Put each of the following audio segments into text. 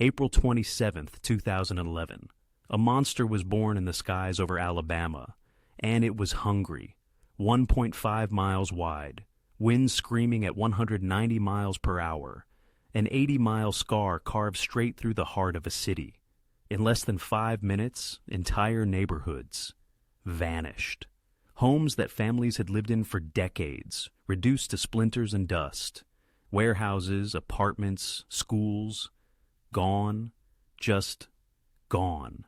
April 27th, 2011. A monster was born in the skies over Alabama, and it was hungry. 1.5 miles wide, winds screaming at 190 miles per hour, an 80-mile scar carved straight through the heart of a city. In less than 5 minutes, entire neighborhoods vanished. Homes that families had lived in for decades, reduced to splinters and dust. Warehouses, apartments, schools, gone, just gone.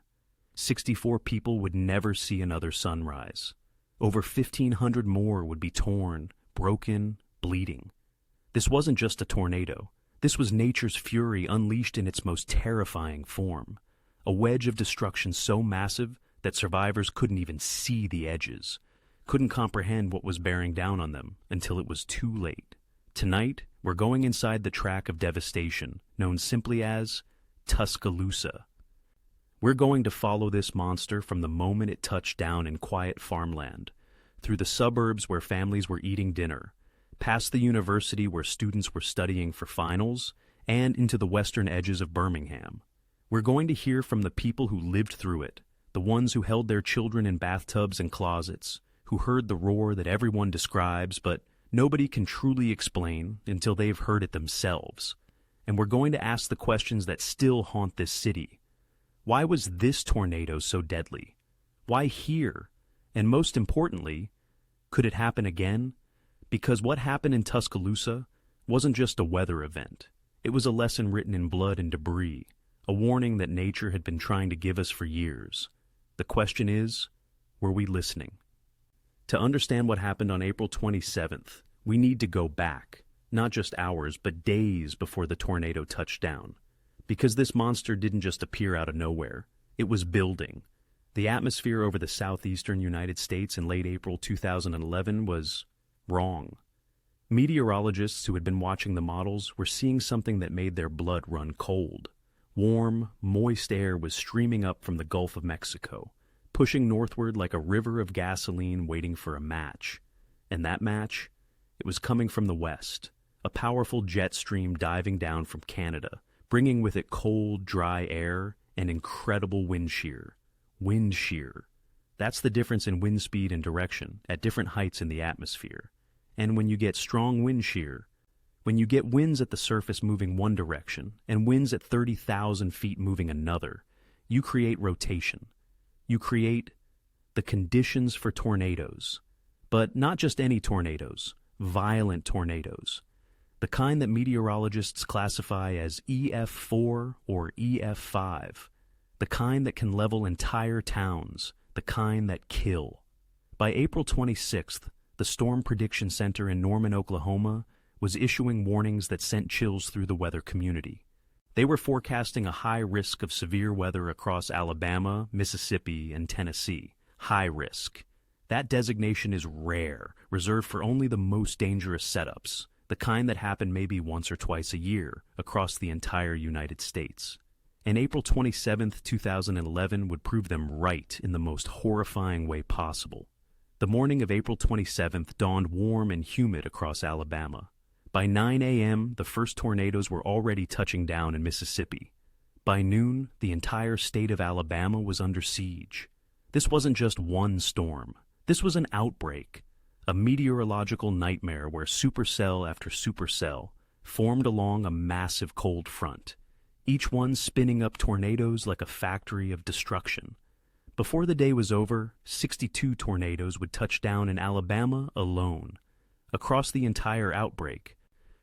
64 people would never see another sunrise. Over 1,500 more would be torn, broken, bleeding. This wasn't just a tornado. This was nature's fury unleashed in its most terrifying form. A wedge of destruction so massive that survivors couldn't even see the edges, couldn't comprehend what was bearing down on them until it was too late. Tonight, we're going inside the track of devastation, known simply as Tuscaloosa. We're going to follow this monster from the moment it touched down in quiet farmland, through the suburbs where families were eating dinner, past the university where students were studying for finals, and into the western edges of Birmingham. We're going to hear from the people who lived through it, the ones who held their children in bathtubs and closets, who heard the roar that everyone describes, but nobody can truly explain until they've heard it themselves. And we're going to ask the questions that still haunt this city. Why was this tornado so deadly? Why here? And most importantly, could it happen again? Because what happened in Tuscaloosa wasn't just a weather event. It was a lesson written in blood and debris, a warning that nature had been trying to give us for years. The question is, were we listening? To understand what happened on April 27th, we need to go back, not just hours, but days before the tornado touched down. Because this monster didn't just appear out of nowhere. It was building. The atmosphere over the southeastern United States in late April 2011 was wrong. Meteorologists who had been watching the models were seeing something that made their blood run cold. Warm, moist air was streaming up from the Gulf of Mexico, pushing northward like a river of gasoline waiting for a match. And that match, it was coming from the west, a powerful jet stream diving down from Canada, bringing with it cold, dry air and incredible wind shear. Wind shear. That's the difference in wind speed and direction at different heights in the atmosphere. And when you get strong wind shear, when you get winds at the surface moving one direction and winds at 30,000 feet moving another, you create rotation. You create the conditions for tornadoes. But not just any tornadoes, violent tornadoes. The kind that meteorologists classify as EF4 or EF5. The kind that can level entire towns. The kind that kill. By April 26th, the Storm Prediction Center in Norman, Oklahoma, was issuing warnings that sent chills through the weather community. They were forecasting a high risk of severe weather across Alabama, Mississippi, and Tennessee. High risk. That designation is rare, reserved for only the most dangerous setups, the kind that happen maybe once or twice a year across the entire United States. And April 27, 2011 would prove them right in the most horrifying way possible. The morning of April 27th dawned warm and humid across Alabama. By 9 a.m., the first tornadoes were already touching down in Mississippi. By noon, the entire state of Alabama was under siege. This wasn't just one storm. This was an outbreak, a meteorological nightmare where supercell after supercell formed along a massive cold front, each one spinning up tornadoes like a factory of destruction. Before the day was over, 62 tornadoes would touch down in Alabama alone. Across the entire outbreak,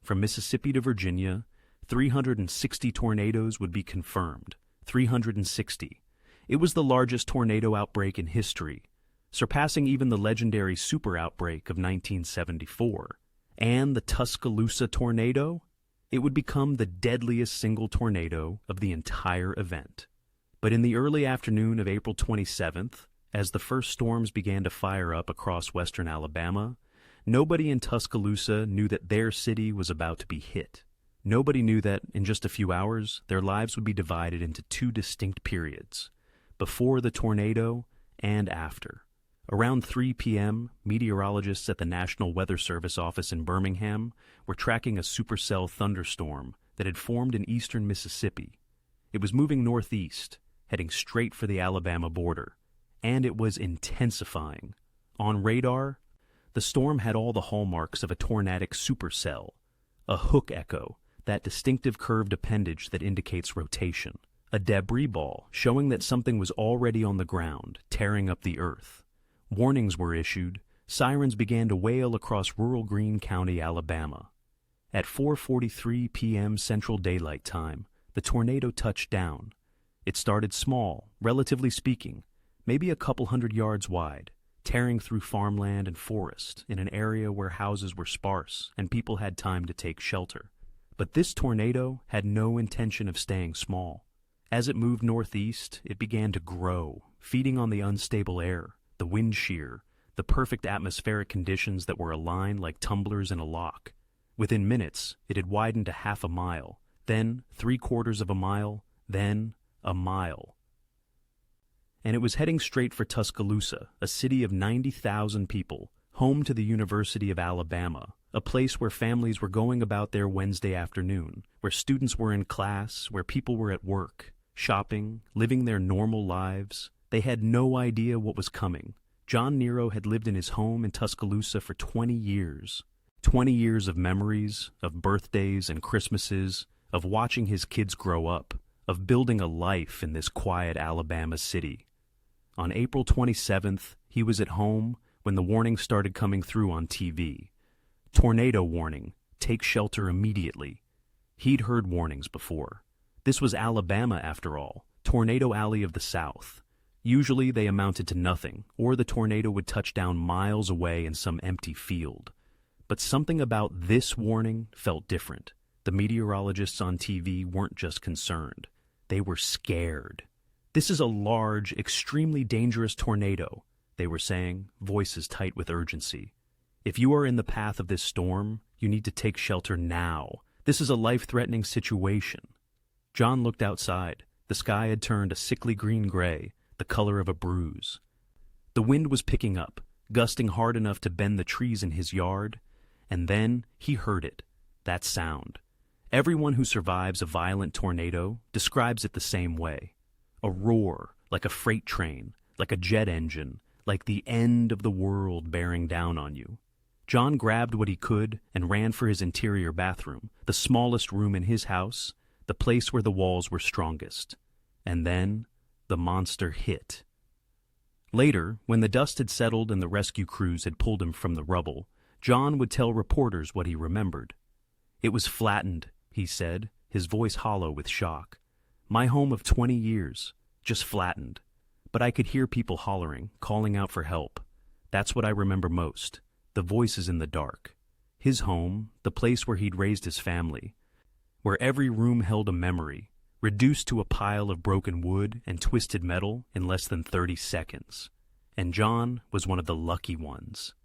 from Mississippi to Virginia, 360 tornadoes would be confirmed. 360. It was the largest tornado outbreak in history, surpassing even the legendary Super Outbreak of 1974. And the Tuscaloosa tornado? It would become the deadliest single tornado of the entire event. But in the early afternoon of April 27th, as the first storms began to fire up across western Alabama, nobody in Tuscaloosa knew that their city was about to be hit. Nobody knew that, in just a few hours, their lives would be divided into two distinct periods, before the tornado and after. Around 3 p.m., meteorologists at the National Weather Service office in Birmingham were tracking a supercell thunderstorm that had formed in eastern Mississippi. It was moving northeast, heading straight for the Alabama border, and it was intensifying. On radar, the storm had all the hallmarks of a tornadic supercell, a hook echo, that distinctive curved appendage that indicates rotation, a debris ball showing that something was already on the ground, tearing up the earth. Warnings were issued, sirens began to wail across rural Greene County, Alabama. At 4:43 p.m. Central Daylight Time, the tornado touched down. It started small, relatively speaking, maybe a couple hundred yards wide, tearing through farmland and forest in an area where houses were sparse and people had time to take shelter. But this tornado had no intention of staying small. As it moved northeast, it began to grow, feeding on the unstable air, the wind shear, the perfect atmospheric conditions that were aligned like tumblers in a lock. Within minutes, it had widened to half a mile, then 3/4 of a mile, then a mile. And it was heading straight for Tuscaloosa, a city of 90,000 people, home to the University of Alabama, a place where families were going about their Wednesday afternoon, where students were in class, where people were at work, shopping, living their normal lives. They had no idea what was coming. John Nero had lived in his home in Tuscaloosa for 20 years. 20 years of memories, of birthdays and Christmases, of watching his kids grow up, of building a life in this quiet Alabama city. On April 27th, he was at home when the warning started coming through on TV. Tornado warning, take shelter immediately. He'd heard warnings before. This was Alabama, after all, Tornado Alley of the South. Usually they amounted to nothing, or the tornado would touch down miles away in some empty field. But something about this warning felt different. The meteorologists on TV weren't just concerned. They were scared. This is a large, extremely dangerous tornado, they were saying, voices tight with urgency. If you are in the path of this storm, you need to take shelter now. This is a life-threatening situation. John looked outside. The sky had turned a sickly green-gray, the color of a bruise. The wind was picking up, gusting hard enough to bend the trees in his yard, and then he heard it, that sound. Everyone who survives a violent tornado describes it the same way. A roar, like a freight train, like a jet engine, like the end of the world bearing down on you. John grabbed what he could and ran for his interior bathroom, the smallest room in his house, the place where the walls were strongest. And then the monster hit. Later, when the dust had settled and the rescue crews had pulled him from the rubble, John would tell reporters what he remembered. It was flattened, he said, his voice hollow with shock. My home of 20 years, just flattened. But I could hear people hollering, calling out for help. That's what I remember most, the voices in the dark. His home, the place where he'd raised his family, where every room held a memory, reduced to a pile of broken wood and twisted metal in less than 30 seconds. And John was one of the lucky ones.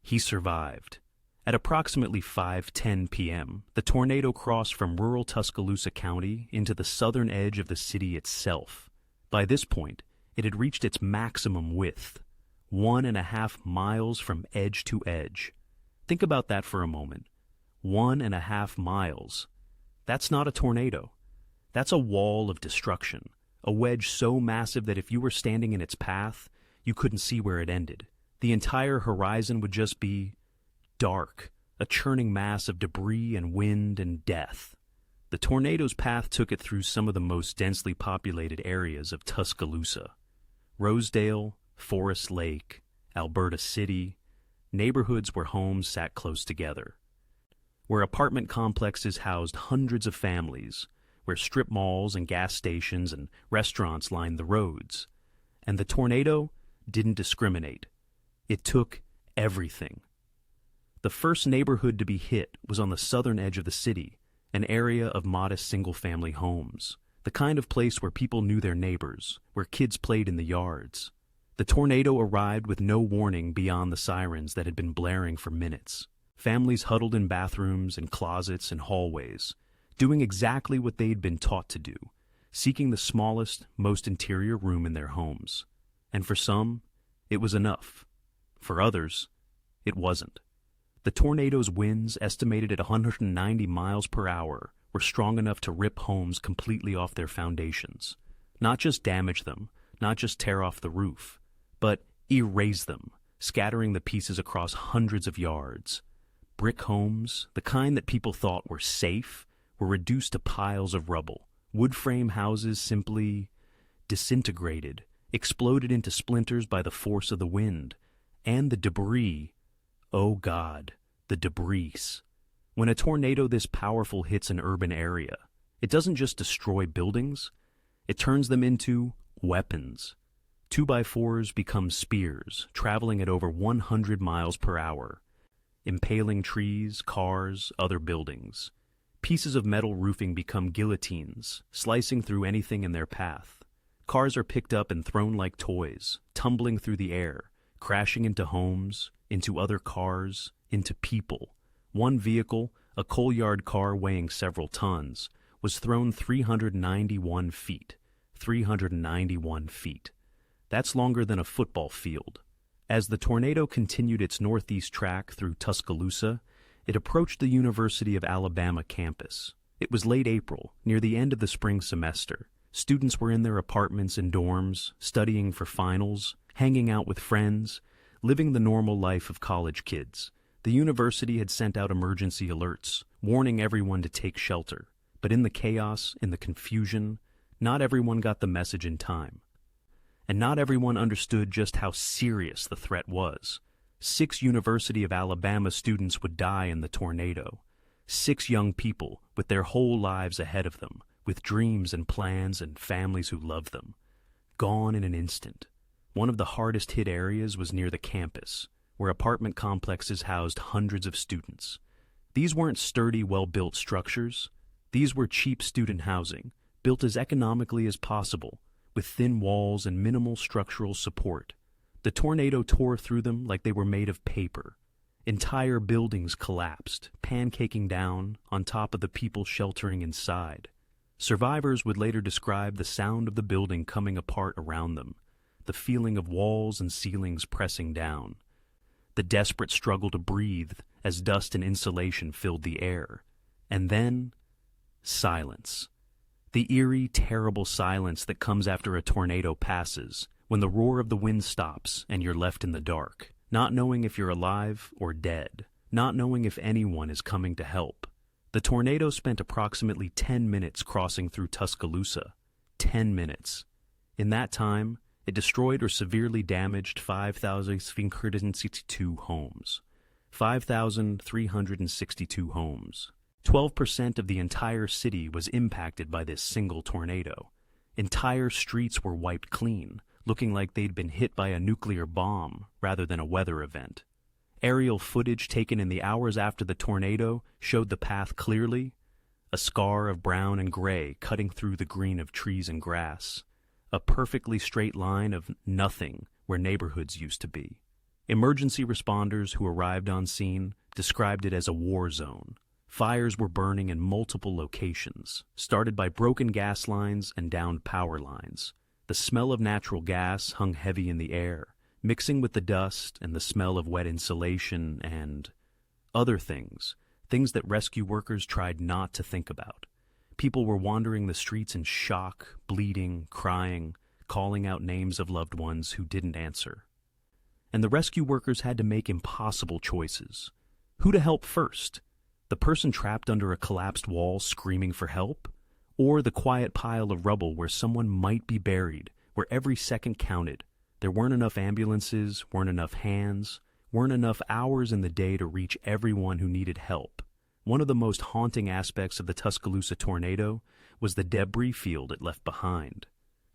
He survived. At approximately 5:10 p.m., the tornado crossed from rural Tuscaloosa County into the southern edge of the city itself. By this point, it had reached its maximum width, 1.5 miles from edge to edge. Think about that for a moment. 1.5 miles. That's not a tornado. That's a wall of destruction, a wedge so massive that if you were standing in its path, you couldn't see where it ended. The entire horizon would just be dark, a churning mass of debris and wind and death. The tornado's path took it through some of the most densely populated areas of Tuscaloosa. Rosedale, Forest Lake, Alberta City, neighborhoods where homes sat close together, where apartment complexes housed hundreds of families, where strip malls and gas stations and restaurants lined the roads. And the tornado didn't discriminate. It took everything. The first neighborhood to be hit was on the southern edge of the city, an area of modest single-family homes, the kind of place where people knew their neighbors, where kids played in the yards. The tornado arrived with no warning beyond the sirens that had been blaring for minutes. Families huddled in bathrooms and closets and hallways, doing exactly what they'd been taught to do, seeking the smallest, most interior room in their homes. And for some, it was enough. For others, it wasn't. The tornado's winds, estimated at 190 miles per hour, were strong enough to rip homes completely off their foundations. Not just damage them, not just tear off the roof, but erase them, scattering the pieces across hundreds of yards. Brick homes, the kind that people thought were safe, were reduced to piles of rubble. Wood frame houses simply disintegrated, exploded into splinters by the force of the wind. And the debris, oh God, the debris. When a tornado this powerful hits an urban area, it doesn't just destroy buildings, it turns them into weapons. 2x4s become spears, traveling at over 100 miles per hour, impaling trees, cars, other buildings. Pieces of metal roofing become guillotines, slicing through anything in their path. Cars are picked up and thrown like toys, tumbling through the air, crashing into homes, into other cars, into people. One vehicle, a coal yard car weighing several tons, was thrown 391 feet. 391 feet. That's longer than a football field. As the tornado continued its northeast track through Tuscaloosa, it approached the University of Alabama campus. It was late April, near the end of the spring semester. Students were in their apartments and dorms, studying for finals, hanging out with friends, living the normal life of college kids. The university had sent out emergency alerts, warning everyone to take shelter. But in the chaos, in the confusion, not everyone got the message in time. And not everyone understood just how serious the threat was. 6 University of Alabama students would die in the tornado. 6 young people with their whole lives ahead of them, with dreams and plans and families who loved them. Gone in an instant. One of the hardest hit areas was near the campus, where apartment complexes housed hundreds of students. These weren't sturdy, well-built structures. These were cheap student housing, built as economically as possible, with thin walls and minimal structural support. The tornado tore through them like they were made of paper. Entire buildings collapsed, pancaking down on top of the people sheltering inside. Survivors would later describe the sound of the building coming apart around them, the feeling of walls and ceilings pressing down, the desperate struggle to breathe as dust and insulation filled the air. And then, silence. The eerie, terrible silence that comes after a tornado passes, when the roar of the wind stops and you're left in the dark, not knowing if you're alive or dead, not knowing if anyone is coming to help. The tornado spent approximately 10 minutes crossing through Tuscaloosa. 10 minutes. In that time, it destroyed or severely damaged 5,362 homes. 5,362 homes. 12% of the entire city was impacted by this single tornado. Entire streets were wiped clean, looking like they'd been hit by a nuclear bomb rather than a weather event. Aerial footage taken in the hours after the tornado showed the path clearly, a scar of brown and gray cutting through the green of trees and grass, a perfectly straight line of nothing where neighborhoods used to be. Emergency responders who arrived on scene described it as a war zone. Fires were burning in multiple locations, started by broken gas lines and downed power lines. The smell of natural gas hung heavy in the air, mixing with the dust and the smell of wet insulation and other things that rescue workers tried not to think about. People were wandering the streets in shock, bleeding, crying, calling out names of loved ones who didn't answer. And the rescue workers had to make impossible choices. Who to help first? The person trapped under a collapsed wall screaming for help? Or the quiet pile of rubble where someone might be buried, where every second counted? There weren't enough ambulances, weren't enough hands, weren't enough hours in the day to reach everyone who needed help. One of the most haunting aspects of the Tuscaloosa tornado was the debris field it left behind.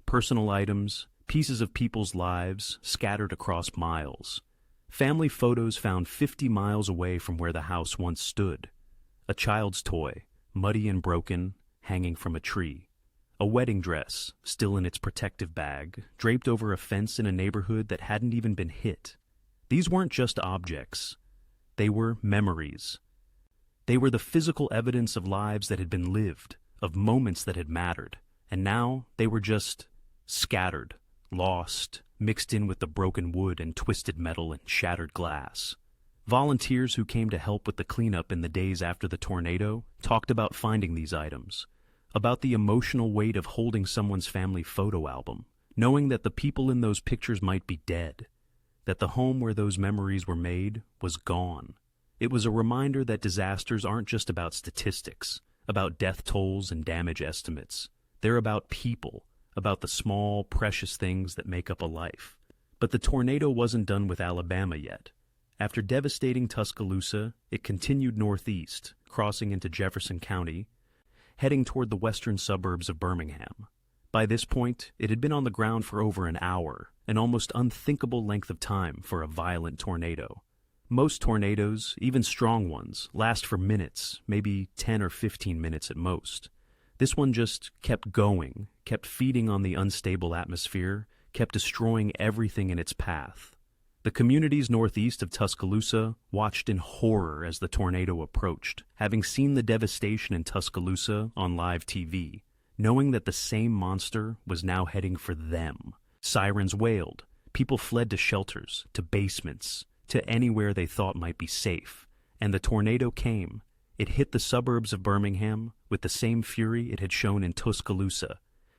Personal items, pieces of people's lives scattered across miles. Family photos found 50 miles away from where the house once stood. A child's toy, muddy and broken, hanging from a tree. A wedding dress, still in its protective bag, draped over a fence in a neighborhood that hadn't even been hit. These weren't just objects. They were memories. They were the physical evidence of lives that had been lived, of moments that had mattered. And now they were just scattered, lost, mixed in with the broken wood and twisted metal and shattered glass. Volunteers who came to help with the cleanup in the days after the tornado talked about finding these items, about the emotional weight of holding someone's family photo album, knowing that the people in those pictures might be dead, that the home where those memories were made was gone. It was a reminder that disasters aren't just about statistics, about death tolls and damage estimates. They're about people, about the small, precious things that make up a life. But the tornado wasn't done with Alabama yet. After devastating Tuscaloosa, it continued northeast, crossing into Jefferson County, heading toward the western suburbs of Birmingham. By this point, it had been on the ground for over an hour, an almost unthinkable length of time for a violent tornado. Most tornadoes, even strong ones, last for minutes, maybe 10 or 15 minutes at most. This one just kept going, kept feeding on the unstable atmosphere, kept destroying everything in its path. The communities northeast of Tuscaloosa watched in horror as the tornado approached, having seen the devastation in Tuscaloosa on live TV, knowing that the same monster was now heading for them. Sirens wailed, people fled to shelters, to basements, to anywhere they thought might be safe, and the tornado came. It hit the suburbs of Birmingham with the same fury it had shown in Tuscaloosa,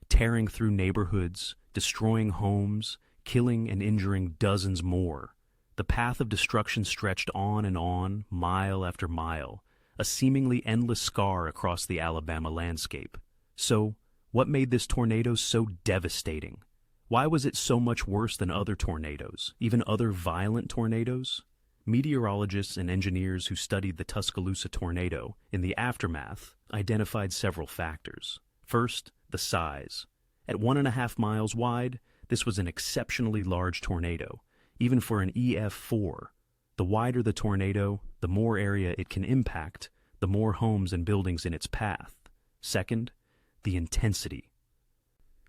tearing through neighborhoods, destroying homes, killing and injuring dozens more. The path of destruction stretched on, mile after mile, a seemingly endless scar across the Alabama landscape. So, what made this tornado so devastating? Why was it so much worse than other tornadoes, even other violent tornadoes? Meteorologists and engineers who studied the Tuscaloosa tornado in the aftermath identified several factors. First, the size. At 1.5 miles wide, this was an exceptionally large tornado, even for an EF4. The wider the tornado, the more area it can impact, the more homes and buildings in its path. Second, the intensity.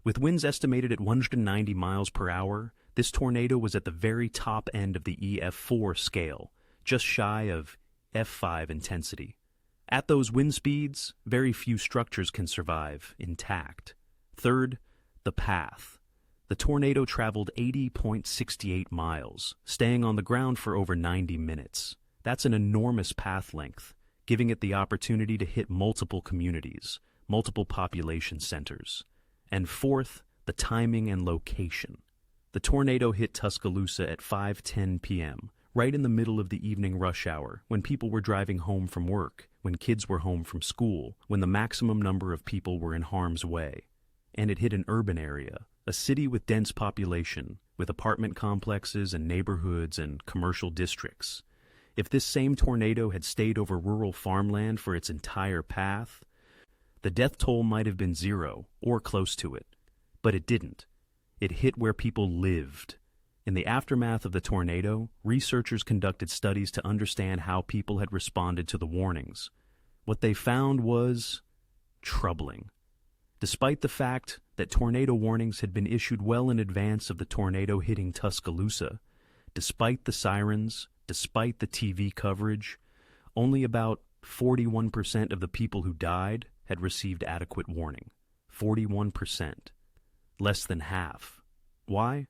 With winds estimated at 190 miles per hour, this tornado was at the very top end of the EF4 scale, just shy of F5 intensity. At those wind speeds, very few structures can survive intact. Third, the path. The tornado traveled 80.68 miles, staying on the ground for over 90 minutes. That's an enormous path length, giving it the opportunity to hit multiple communities, multiple population centers. And fourth, the timing and location. The tornado hit Tuscaloosa at 5:10 p.m., right in the middle of the evening rush hour, when people were driving home from work, when kids were home from school, when the maximum number of people were in harm's way. And it hit an urban area, a city with dense population, with apartment complexes and neighborhoods and commercial districts. If this same tornado had stayed over rural farmland for its entire path, the death toll might have been 0 or close to it. But it didn't. It hit where people lived. In the aftermath of the tornado, researchers conducted studies to understand how people had responded to the warnings. What they found was troubling. Despite the fact that tornado warnings had been issued well in advance of the tornado hitting Tuscaloosa, despite the sirens, despite the TV coverage, only about 41% of the people who died had received adequate warning. 41%. Less than half. Why?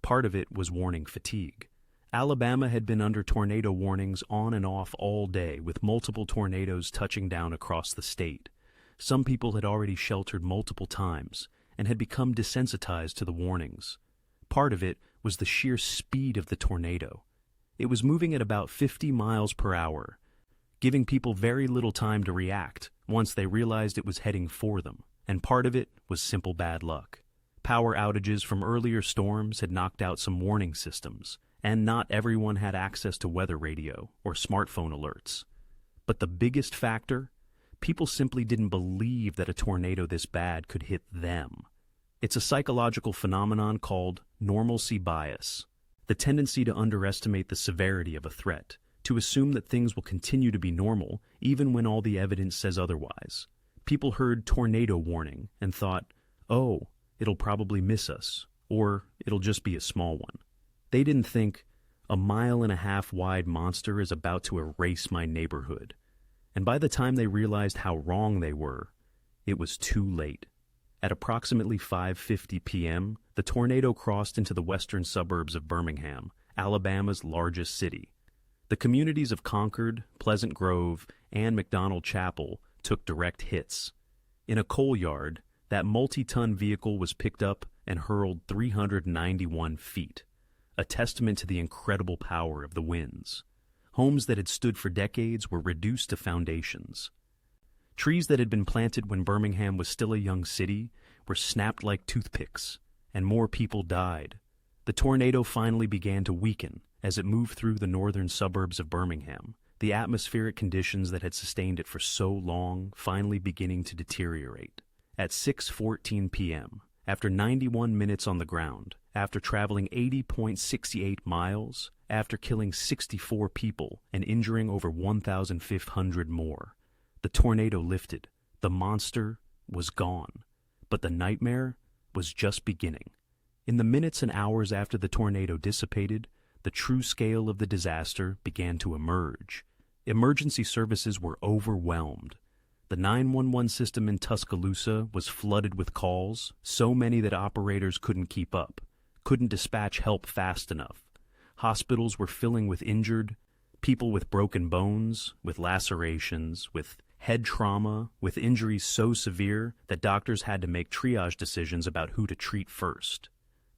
Part of it was warning fatigue. Alabama had been under tornado warnings on and off all day, with multiple tornadoes touching down across the state. Some people had already sheltered multiple times and had become desensitized to the warnings. Part of it was the sheer speed of the tornado. It was moving at about 50 miles per hour, giving people very little time to react once they realized it was heading for them. And part of it was simple bad luck. Power outages from earlier storms had knocked out some warning systems, and not everyone had access to weather radio or smartphone alerts. But the biggest factor? People simply didn't believe that a tornado this bad could hit them. It's a psychological phenomenon called normalcy bias, the tendency to underestimate the severity of a threat, to assume that things will continue to be normal even when all the evidence says otherwise. People heard tornado warning and thought, oh, it'll probably miss us, or it'll just be a small one. They didn't think, a 1.5 mile wide monster is about to erase my neighborhood. And by the time they realized how wrong they were, it was too late. At approximately 5:50 p.m., the tornado crossed into the western suburbs of Birmingham, Alabama's largest city. The communities of Concord, Pleasant Grove, and McDonald Chapel took direct hits. In a coal yard, that multi-ton vehicle was picked up and hurled 391 feet, a testament to the incredible power of the winds. Homes that had stood for decades were reduced to foundations. Trees that had been planted when Birmingham was still a young city were snapped like toothpicks, and more people died. The tornado finally began to weaken as it moved through the northern suburbs of Birmingham, the atmospheric conditions that had sustained it for so long finally beginning to deteriorate. At 6:14 p.m., after 91 minutes on the ground, after traveling 80.68 miles, after killing 64 people and injuring over 1,500 more, the tornado lifted. The monster was gone, but the nightmare was just beginning. In the minutes and hours after the tornado dissipated, the true scale of the disaster began to emerge. Emergency services were overwhelmed. The 911 system in Tuscaloosa was flooded with calls, so many that operators couldn't keep up, couldn't dispatch help fast enough. Hospitals were filling with injured, people with broken bones, with lacerations, with head trauma, with injuries so severe that doctors had to make triage decisions about who to treat first.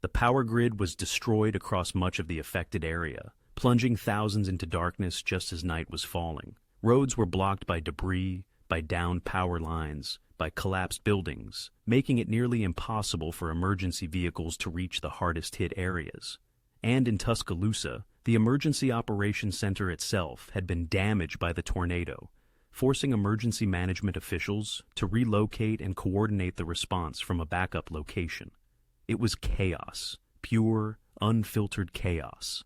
The power grid was destroyed across much of the affected area, plunging thousands into darkness just as night was falling. Roads were blocked by debris, by downed power lines, by collapsed buildings, making it nearly impossible for emergency vehicles to reach the hardest-hit areas. And in Tuscaloosa, the Emergency Operations Center itself had been damaged by the tornado, forcing emergency management officials to relocate and coordinate the response from a backup location. It was chaos, pure, unfiltered chaos.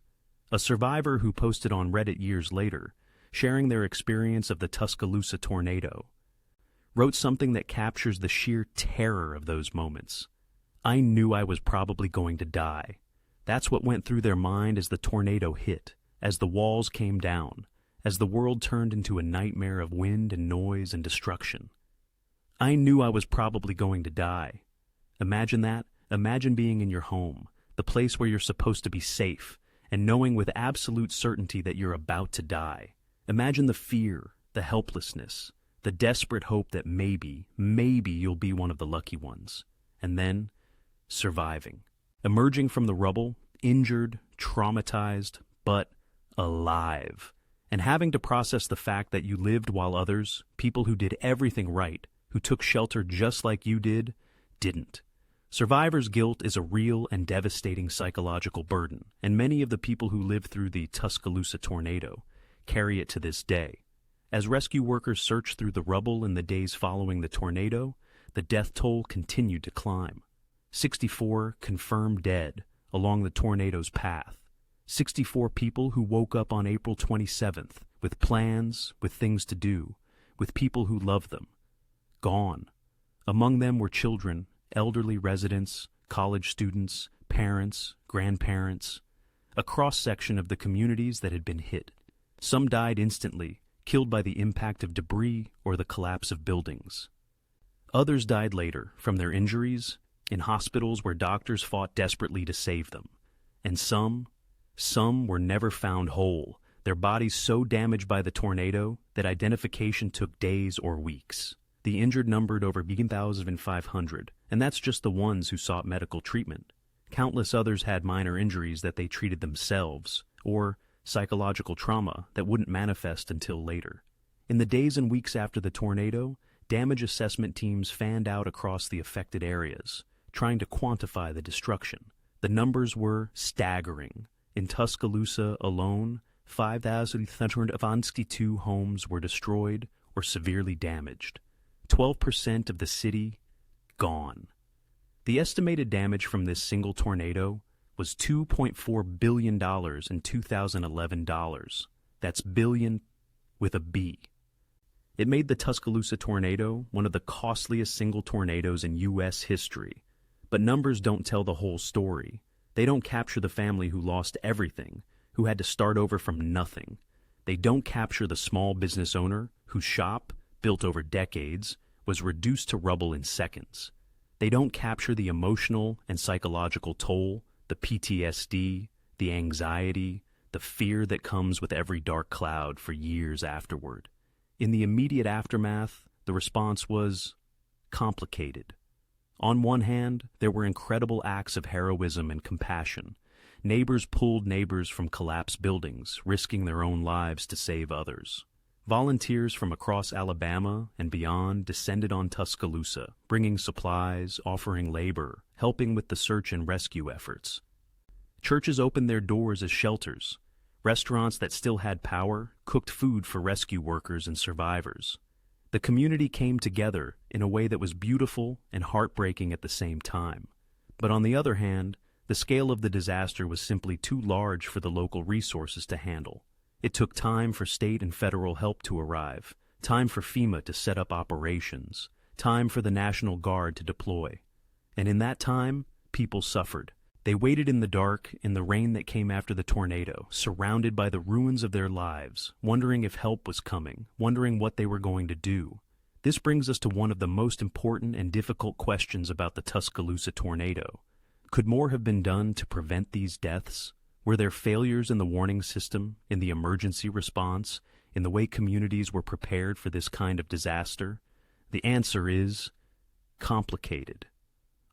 A survivor who posted on Reddit years later, sharing their experience of the Tuscaloosa tornado, wrote something that captures the sheer terror of those moments. "I knew I was probably going to die. That's what went through their mind as the tornado hit, as the walls came down, as the world turned into a nightmare of wind and noise and destruction. I knew I was probably going to die." Imagine that. Imagine being in your home, the place where you're supposed to be safe, and knowing with absolute certainty that you're about to die. Imagine the fear, the helplessness, the desperate hope that maybe you'll be one of the lucky ones. And then, surviving. Emerging from the rubble, injured, traumatized, but alive. And having to process the fact that you lived while others, people who did everything right, who took shelter just like you did, didn't. Survivor's guilt is a real and devastating psychological burden, and many of the people who lived through the Tuscaloosa tornado carry it to this day. As rescue workers searched through the rubble in the days following the tornado, the death toll continued to climb. 64 confirmed dead along the tornado's path. 64 people who woke up on April 27th with plans, with things to do, with people who loved them. Gone. Among them were children, elderly residents, college students, parents, grandparents, a cross-section of the communities that had been hit. Some died instantly, killed by the impact of debris or the collapse of buildings. Others died later from their injuries, in hospitals where doctors fought desperately to save them. And some were never found whole, their bodies so damaged by the tornado that identification took days or weeks. The injured numbered over 1,500, and that's just the ones who sought medical treatment. Countless others had minor injuries that they treated themselves, or psychological trauma that wouldn't manifest until later. In the days and weeks after the tornado, damage assessment teams fanned out across the affected areas, trying to quantify the destruction. The numbers were staggering. In Tuscaloosa alone, 5,352 homes were destroyed or severely damaged. 12% of the city gone. The estimated damage from this single tornado was $2.4 billion in 2011 dollars. That's billion with a B. It made the Tuscaloosa tornado one of the costliest single tornadoes in U.S. history. But numbers don't tell the whole story. They don't capture the family who lost everything, who had to start over from nothing. They don't capture the small business owner whose shop, built over decades, was reduced to rubble in seconds. They don't capture the emotional and psychological toll, the PTSD, the anxiety, the the fear that comes with every dark cloud for years afterward. In the immediate aftermath, the response was complicated. On one hand, there were incredible acts of heroism and compassion. Neighbors pulled neighbors from collapsed buildings, risking their own lives to save others. Volunteers from across Alabama and beyond descended on Tuscaloosa, bringing supplies, offering labor, helping with the search and rescue efforts. Churches opened their doors as shelters. Restaurants that still had power cooked food for rescue workers and survivors. The community came together in a way that was beautiful and heartbreaking at the same time. But on the other hand, the scale of the disaster was simply too large for the local resources to handle. It took time for state and federal help to arrive, time for FEMA to set up operations, time for the National Guard to deploy. And in that time, people suffered. They waited in the dark, in the rain that came after the tornado, surrounded by the ruins of their lives, wondering if help was coming, wondering what they were going to do. This brings us to one of the most important and difficult questions about the Tuscaloosa tornado. Could more have been done to prevent these deaths? Were there failures in the warning system, in the emergency response, in the way communities were prepared for this kind of disaster? The answer is complicated.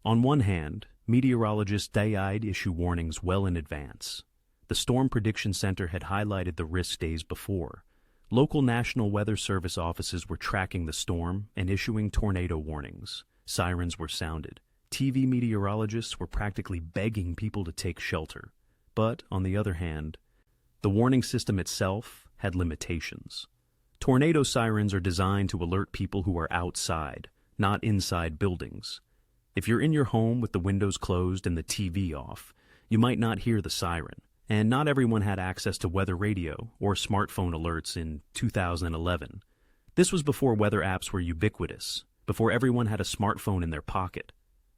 On one hand, meteorologists day-eyed issue warnings well in advance. The Storm Prediction Center had highlighted the risk days before. Local National Weather Service offices were tracking the storm and issuing tornado warnings. Sirens were sounded. TV meteorologists were practically begging people to take shelter. But, on the other hand, the warning system itself had limitations. Tornado sirens are designed to alert people who are outside, not inside buildings. If you're in your home with the windows closed and the TV off, you might not hear the siren, and not everyone had access to weather radio or smartphone alerts in 2011. This was before weather apps were ubiquitous, before everyone had a smartphone in their pocket.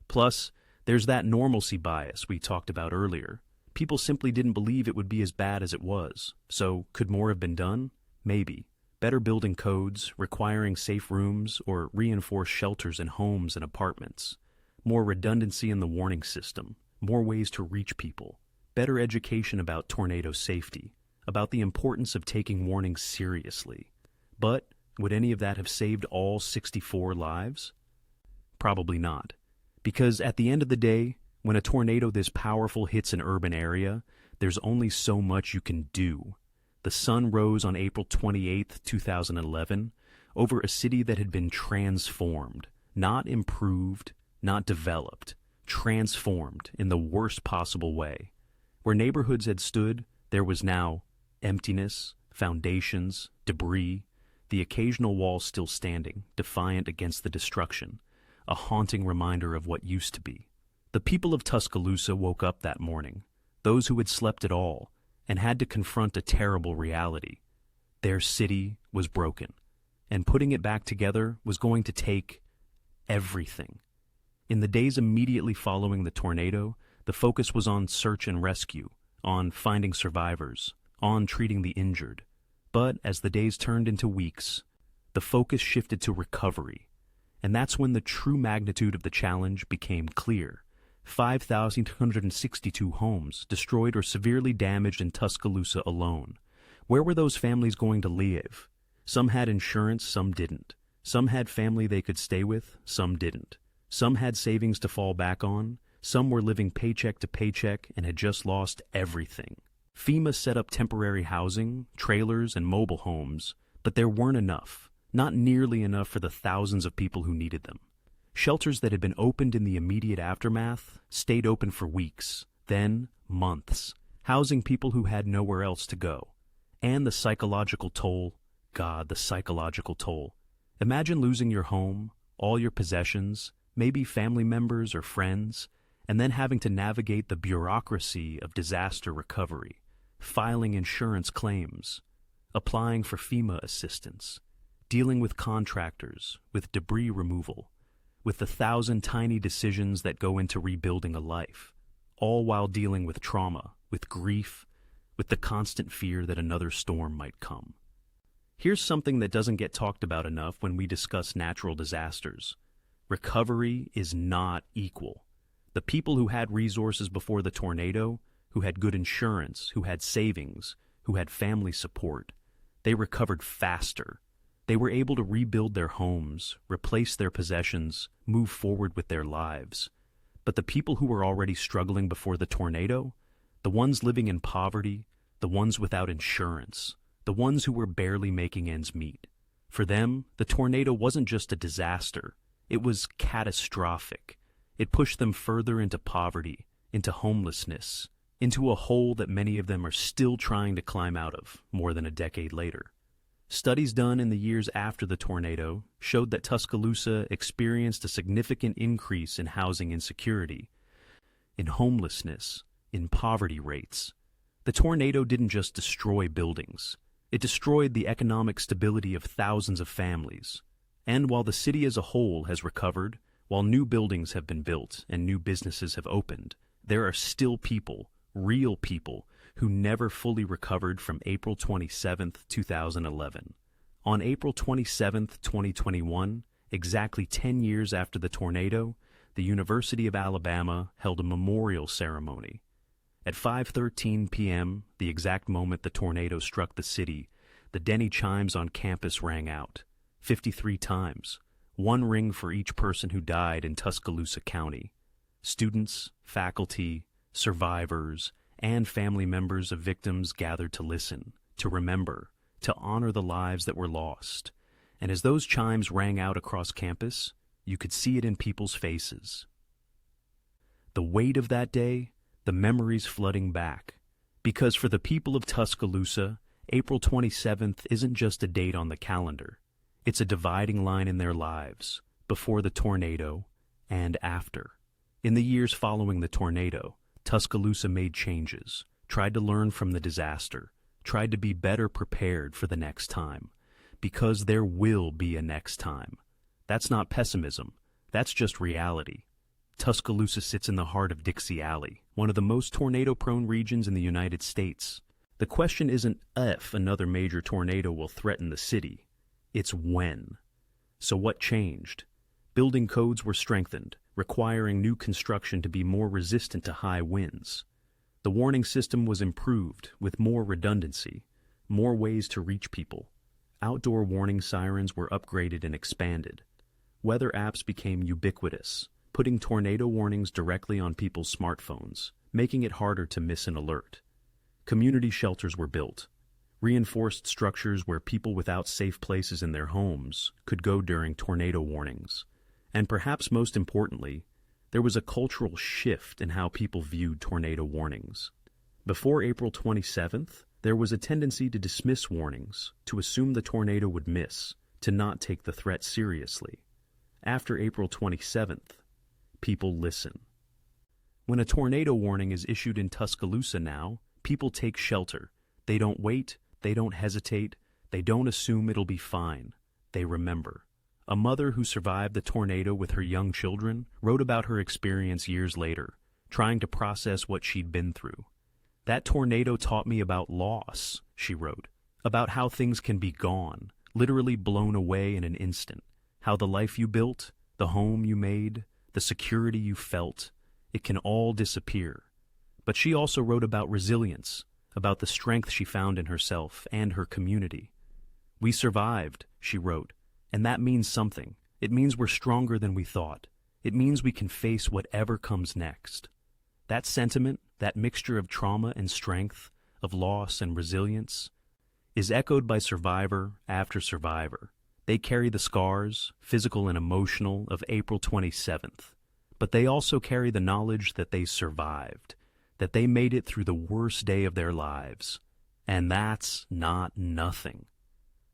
Plus, there's that normalcy bias we talked about earlier. People simply didn't believe it would be as bad as it was. So, could more have been done? Maybe. Better building codes, requiring safe rooms, or reinforced shelters in homes and apartments. More redundancy in the warning system, more ways to reach people, better education about tornado safety, about the importance of taking warnings seriously. But would any of that have saved all 64 lives? Probably not. Because at the end of the day, when a tornado this powerful hits an urban area, there's only so much you can do. The sun rose on April 28, 2011, over a city that had been transformed, not improved, not developed, transformed in the worst possible way. Where neighborhoods had stood, there was now emptiness, foundations, debris, the occasional wall still standing, defiant against the destruction, a haunting reminder of what used to be. The people of Tuscaloosa woke up that morning, those who had slept at all, and had to confront a terrible reality. Their city was broken, and putting it back together was going to take everything. In the days immediately following the tornado, the focus was on search and rescue, on finding survivors, on treating the injured. But as the days turned into weeks, the focus shifted to recovery. And that's when the true magnitude of the challenge became clear. 5,262 homes destroyed or severely damaged in Tuscaloosa alone. Where were those families going to live? Some had insurance, some didn't. Some had family they could stay with, some didn't. Some had savings to fall back on, some were living paycheck to paycheck and had just lost everything. FEMA set up temporary housing, trailers, and mobile homes, but there weren't enough, not nearly enough for the thousands of people who needed them. Shelters that had been opened in the immediate aftermath stayed open for weeks, then months, housing people who had nowhere else to go. And the psychological toll, God, the psychological toll. Imagine losing your home, all your possessions, maybe family members or friends, and then having to navigate the bureaucracy of disaster recovery, filing insurance claims, applying for FEMA assistance, dealing with contractors, with debris removal, with the 1,000 tiny decisions that go into rebuilding a life, all while dealing with trauma, with grief, with the constant fear that another storm might come. Here's something that doesn't get talked about enough when we discuss natural disasters. Recovery is not equal. The people who had resources before the tornado, who had good insurance, who had savings, who had family support. They recovered faster. They were able to rebuild their homes, replace their possessions, move forward with their lives. But the people who were already struggling before the tornado, the ones living in poverty, the ones without insurance, the ones who were barely making ends meet, for them, the tornado wasn't just a disaster. It was catastrophic. It pushed them further into poverty, into homelessness, into a hole that many of them are still trying to climb out of more than a decade later. Studies done in the years after the tornado showed that Tuscaloosa experienced a significant increase in housing insecurity, in homelessness, in poverty rates. The tornado didn't just destroy buildings. It destroyed the economic stability of thousands of families. And while the city as a whole has recovered, while new buildings have been built and new businesses have opened, there are still people, real people, who never fully recovered from April 27, 2011. On April 27, 2021, exactly 10 years after the tornado, the University of Alabama held a memorial ceremony. At 5:13 p.m., the exact moment the tornado struck the city, the Denny chimes on campus rang out, 53 times, one ring for each person who died in Tuscaloosa County. Students, faculty, survivors, and family members of victims gathered to listen, to remember, to honor the lives that were lost. And as those chimes rang out across campus, you could see it in people's faces. The weight of that day, the memories flooding back. Because for the people of Tuscaloosa, April 27th isn't just a date on the calendar. It's a dividing line in their lives, before the tornado and after. In the years following the tornado, Tuscaloosa made changes, tried to learn from the disaster, tried to be better prepared for the next time. Because there will be a next time. That's not pessimism, that's just reality. Tuscaloosa sits in the heart of Dixie Alley, one of the most tornado-prone regions in the United States. The question isn't if another major tornado will threaten the city, it's when. So what changed? Building codes were strengthened, requiring new construction to be more resistant to high winds. The warning system was improved with more redundancy, more ways to reach people. Outdoor warning sirens were upgraded and expanded. Weather apps became ubiquitous, putting tornado warnings directly on people's smartphones, making it harder to miss an alert. Community shelters were built, reinforced structures where people without safe places in their homes could go during tornado warnings. And perhaps most importantly, there was a cultural shift in how people viewed tornado warnings. Before April 27th, there was a tendency to dismiss warnings, to assume the tornado would miss, to not take the threat seriously. After April 27th, people listen. When a tornado warning is issued in Tuscaloosa now, people take shelter. They don't wait, they don't hesitate, they don't assume it'll be fine. They remember. A mother who survived the tornado with her young children wrote about her experience years later, trying to process what she'd been through. That tornado taught me about loss, she wrote, about how things can be gone, literally blown away in an instant, how the life you built, the home you made, the security you felt, it can all disappear. But she also wrote about resilience, about the strength she found in herself and her community. We survived, she wrote, and that means something. It means we're stronger than we thought. It means we can face whatever comes next. That sentiment, that mixture of trauma and strength, of loss and resilience, is echoed by survivor after survivor. They carry the scars, physical and emotional, of April 27th. But they also carry the knowledge that they survived, that they made it through the worst day of their lives. And that's not nothing.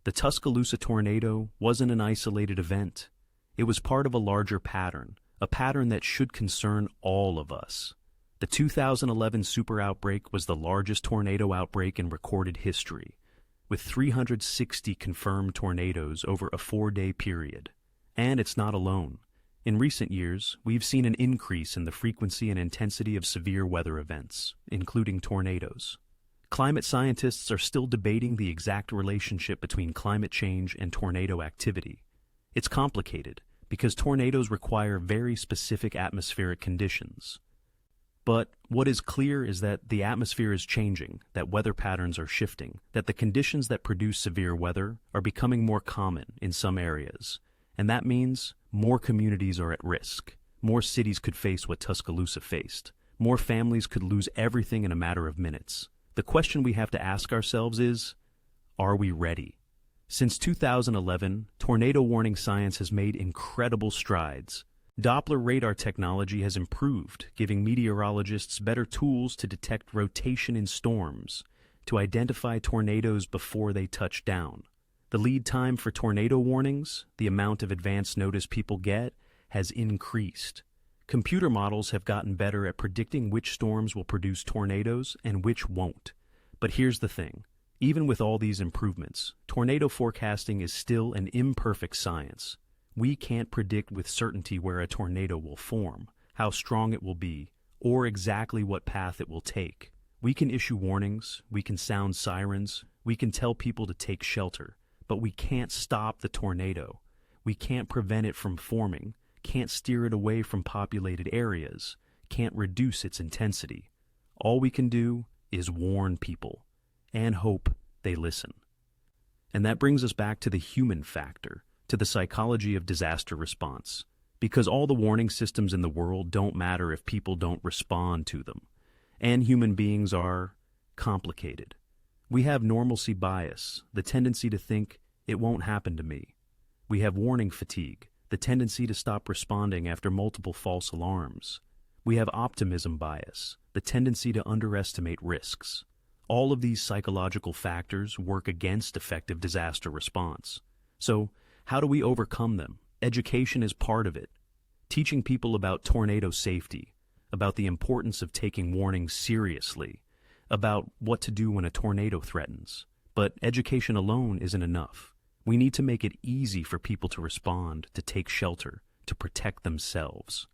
The Tuscaloosa tornado wasn't an isolated event. It was part of a larger pattern, a pattern that should concern all of us. The 2011 Super Outbreak was the largest tornado outbreak in recorded history, with 360 confirmed tornadoes over a 4-day period. And it's not alone. In recent years, we've seen an increase in the frequency and intensity of severe weather events, including tornadoes. Climate scientists are still debating the exact relationship between climate change and tornado activity. It's complicated because tornadoes require very specific atmospheric conditions. But what is clear is that the atmosphere is changing, that weather patterns are shifting, that the conditions that produce severe weather are becoming more common in some areas. And that means more communities are at risk. More cities could face what Tuscaloosa faced. More families could lose everything in a matter of minutes. The question we have to ask ourselves is, are we ready? Since 2011, tornado warning science has made incredible strides. Doppler radar technology has improved, giving meteorologists better tools to detect rotation in storms, to identify tornadoes before they touch down. The lead time for tornado warnings, the amount of advance notice people get, has increased. Computer models have gotten better at predicting which storms will produce tornadoes and which won't. But here's the thing. Even with all these improvements, tornado forecasting is still an imperfect science. We can't predict with certainty where a tornado will form, how strong it will be, or exactly what path it will take. We can issue warnings, we can sound sirens, we can tell people to take shelter, but we can't stop the tornado. We can't prevent it from forming, can't steer it away from populated areas, can't reduce its intensity. All we can do is warn people and hope they listen. And that brings us back to the human factor, to the psychology of disaster response, because all the warning systems in the world don't matter if people don't respond to them. And human beings are complicated. We have normalcy bias, the tendency to think it won't happen to me. We have warning fatigue, the tendency to stop responding after multiple false alarms. We have optimism bias, the tendency to underestimate risks. All of these psychological factors work against effective disaster response. So, how do we overcome them? Education is part of it. Teaching people about tornado safety, about the importance of taking warnings seriously, about what to do when a tornado threatens. But education alone isn't enough. We need to make it easy for people to respond, to take shelter, to protect themselves.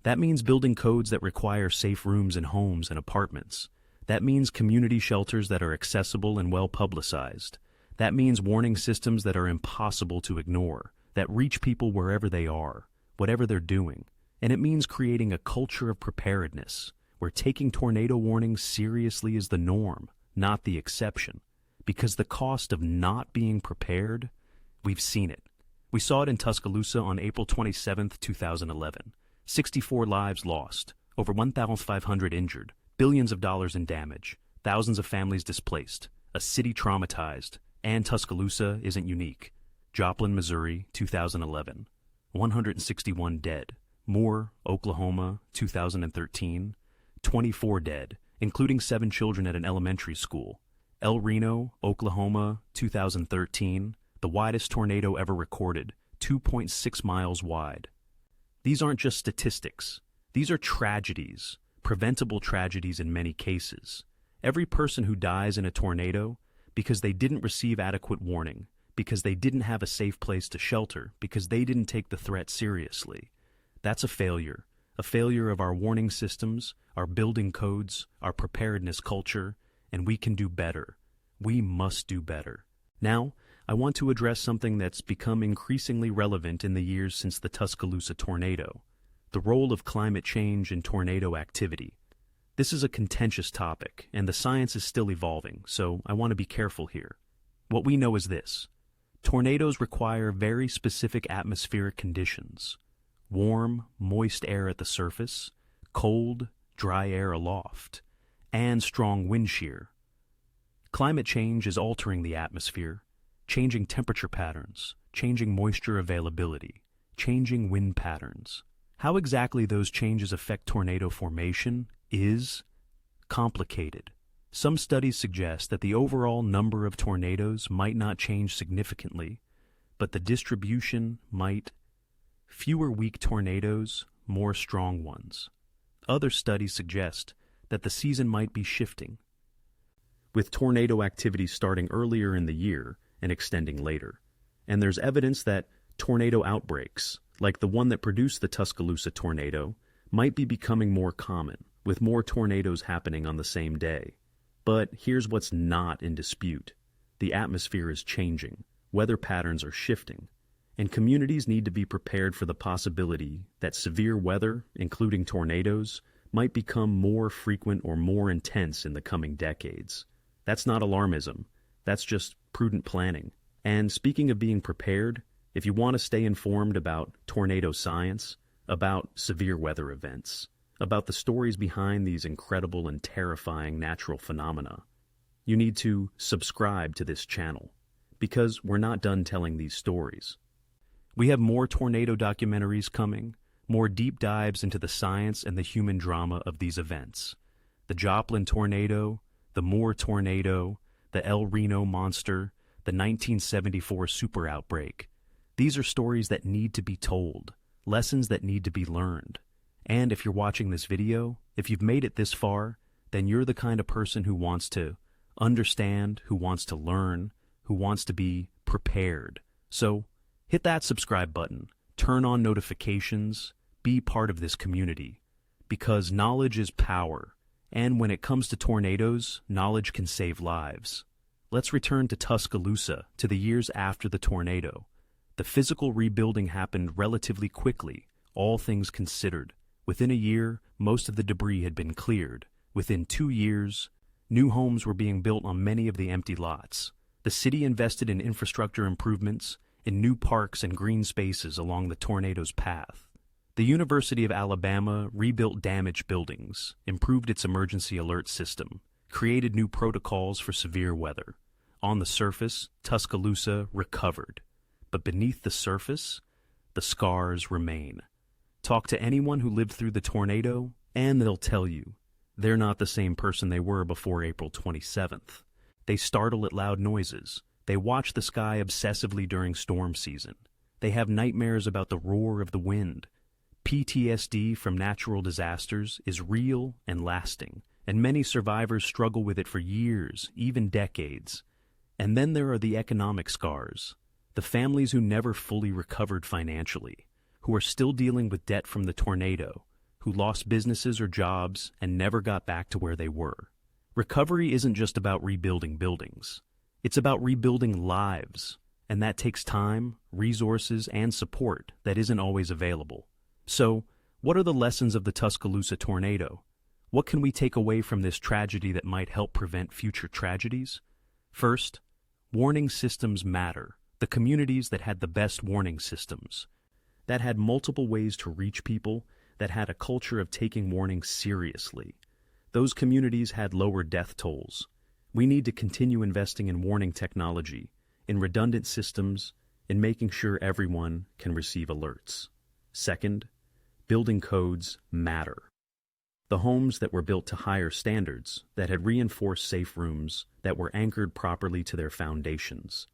That means building codes that require safe rooms in homes and apartments. That means community shelters that are accessible and well publicized. That means warning systems that are impossible to ignore, that reach people wherever they are, whatever they're doing. And it means creating a culture of preparedness, where taking tornado warnings seriously is the norm, not the exception. Because the cost of not being prepared, we've seen it. We saw it in Tuscaloosa on April 27, 2011. 64 lives lost, over 1,500 injured, billions of dollars in damage, thousands of families displaced, a city traumatized, and Tuscaloosa isn't unique. Joplin, Missouri, 2011. 161 dead. Moore, Oklahoma, 2013. 24 dead, including 7 children at an elementary school. El Reno, Oklahoma, 2013. The widest tornado ever recorded, 2.6 miles wide. These aren't just statistics. These are tragedies, preventable tragedies in many cases. Every person who dies in a tornado because they didn't receive adequate warning, because they didn't have a safe place to shelter, because they didn't take the threat seriously. That's a failure of our warning systems, our building codes, our preparedness culture, and we can do better. We must do better. Now, I want to address something that's become increasingly relevant in the years since the Tuscaloosa tornado, the role of climate change in tornado activity. This is a contentious topic, and the science is still evolving, so I want to be careful here. What we know is this. Tornadoes require very specific atmospheric conditions: warm, moist air at the surface, cold, dry air aloft, and strong wind shear. Climate change is altering the atmosphere, changing temperature patterns, changing moisture availability, changing wind patterns. How exactly those changes affect tornado formation is complicated. Some studies suggest that the overall number of tornadoes might not change significantly, but the distribution might. Fewer weak tornadoes, more strong ones. Other studies suggest that the season might be shifting, with tornado activity starting earlier in the year and extending later. And there's evidence that tornado outbreaks, like the one that produced the Tuscaloosa tornado, might be becoming more common, with more tornadoes happening on the same day. But here's what's not in dispute. The atmosphere is changing, weather patterns are shifting, and communities need to be prepared for the possibility that severe weather, including tornadoes, might become more frequent or more intense in the coming decades. That's not alarmism. That's just prudent planning. And speaking of being prepared, if you want to stay informed about tornado science, about severe weather events, about the stories behind these incredible and terrifying natural phenomena, you need to subscribe to this channel, because we're not done telling these stories. We have more tornado documentaries coming, more deep dives into the science and the human drama of these events. The Joplin tornado, the Moore tornado, the El Reno monster, the 1974 Super Outbreak. These are stories that need to be told, lessons that need to be learned. And if you're watching this video, if you've made it this far, then you're the kind of person who wants to understand, who wants to learn, who wants to be prepared. So hit that subscribe button, turn on notifications, be part of this community, because knowledge is power, and when it comes to tornadoes, knowledge can save lives. Let's return to Tuscaloosa, to the years after the tornado. The physical rebuilding happened relatively quickly, all things considered. Within a year, most of the debris had been cleared. Within 2 years, new homes were being built on many of the empty lots. The city invested in infrastructure improvements, in new parks and green spaces along the tornado's path. The University of Alabama rebuilt damaged buildings, improved its emergency alert system, created new protocols for severe weather. On the surface, Tuscaloosa recovered. But beneath the surface, the scars remain. Talk to anyone who lived through the tornado, and they'll tell you they're not the same person they were before April 27th. They startle at loud noises. They watch the sky obsessively during storm season. They have nightmares about the roar of the wind. PTSD from natural disasters is real and lasting, and many survivors struggle with it for years, even decades. And then there are the economic scars, the families who never fully recovered financially, who are still dealing with debt from the tornado, who lost businesses or jobs and never got back to where they were. Recovery isn't just about rebuilding buildings. It's about rebuilding lives, and that takes time, resources, and support that isn't always available. So, what are the lessons of the Tuscaloosa tornado? What can we take away from this tragedy that might help prevent future tragedies? First, warning systems matter. The communities that had the best warning systems, that had multiple ways to reach people, that had a culture of taking warnings seriously, those communities had lower death tolls. We need to continue investing in warning technology, in redundant systems, in making sure everyone can receive alerts. Second, building codes matter. The homes that were built to higher standards, that had reinforced safe rooms, that were anchored properly to their foundations,